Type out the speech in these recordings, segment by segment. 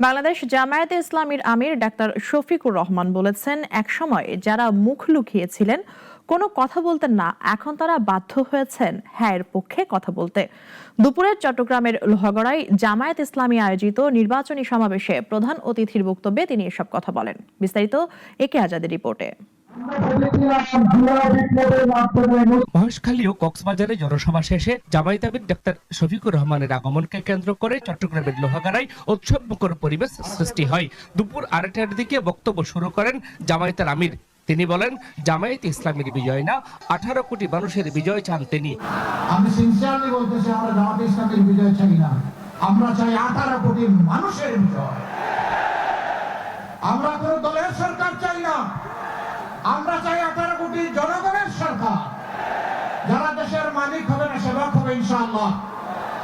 বাংলাদেশ জামায়াতে ইসলামীর আমির ডাক্তার শফিকুর রহমান বলেছেন, একসময় যারা মুখ লুকিয়েছিলেন, কোনো কথা বলতেন না, এখন তারা বাধ্য হয়েছেন হ্যাঁ এর পক্ষে কথা বলতে। দুপুরে চট্টগ্রামের লোহাগড়ায় জামায়াত ইসলামী আয়োজিত নির্বাচনী সমাবেশে প্রধান অতিথির বক্তব্যে তিনি এসব কথা বলেন। বিস্তারিত একে আজাদের রিপোর্টে। মহেশখালী ও কক্সবাজারে জনসভা শেষে জামায়াত আমির ডাক্তার শফিকুর রহমানের আগমনকে কেন্দ্র করে চট্টগ্রামের লোহাগাড়ায় উৎসবমুখর পরিবেশ সৃষ্টি হয়। দুপুর 2:30টার দিকে বক্তব্য শুরু করেন জামায়াতের আমির। তিনি বলেন, জামায়াত ইসলামীর বিজয় না, 18 কোটি মানুষের বিজয় চান তিনি। আমি সিনসিয়ারলি বলতেছি, আমরা জামায়াত ইসলামীর বিজয় চাই না, আমরা চাই 18 কোটি মানুষের বিজয়। আমরা কোনো দলের সরকার চাই না, আমরা চাই 18 কোটি জনগণের সরকার, যারা দেশের মালিক হবে না সেবক হবে ইনশাআল্লাহ।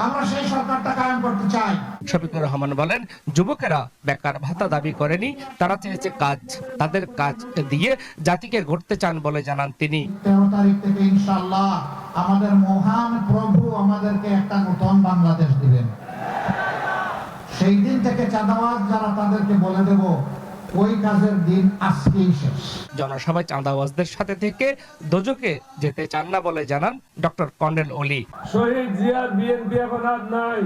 আমরা সেই সরকারটা কায়েম করতে চাই। শফিকুর রহমান বলেন, যুবকেরা বেকার ভাতা দাবি করেনি, তারা চেয়েছে কাজ। তাদের কাজ দিয়ে জাতিকে গড়তে চান বলে জানান তিনি। 13 তারিখ থেকে ইনশাআল্লাহ আমাদের মহান প্রভু আমাদেরকে একটা নতুন বাংলাদেশ দিবেন। সেই দিন থেকে চাঁদাবাজ যারা, তাদেরকে বলে দেব ওই কাজের দিন আজকেই শেষ। জনসভায় চাঁদাবাজদের সাথে থেকে দোজকে যেতে চান না বলে জানান ডক্টর কর্নেল অলি। শহীদ জিয়ার বিএনপি এখন আর নাই,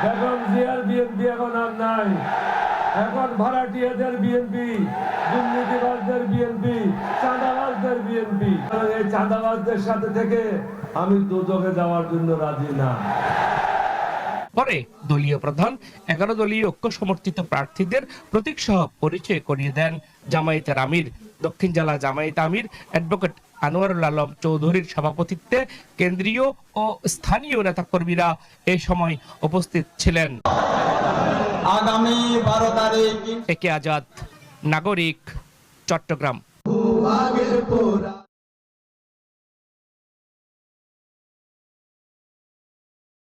বেগম জিয়ার বিএনপি এখন আর নাই, এখন ভাড়াটিয়াদের বিএনপি, দুর্নীতিবাজদের বিএনপি, চাঁদাবাজদের বিএনপি। এই চাঁদাবাজদের সাথে থেকে আমি দোজকে যাওয়ার জন্য রাজি না। পরে দলীয় প্রধান 11 দলীয় ঐক্য সমর্থিত প্রার্থীদের প্রতীক সহ পরিচয় করিয়ে দেন জামায়াতের আমির। দক্ষিণ জেলা জামায়াত আমির অ্যাডভোকেট আনোয়ারুল আলম চৌধুরীর সভাপতিত্বে কেন্দ্রীয় ও স্থানীয় নেতাকর্মীরা এই সময় উপস্থিত ছিলেন। আগামী 12 তারিখ একে আজাদ, নাগরিক, চট্টগ্রাম।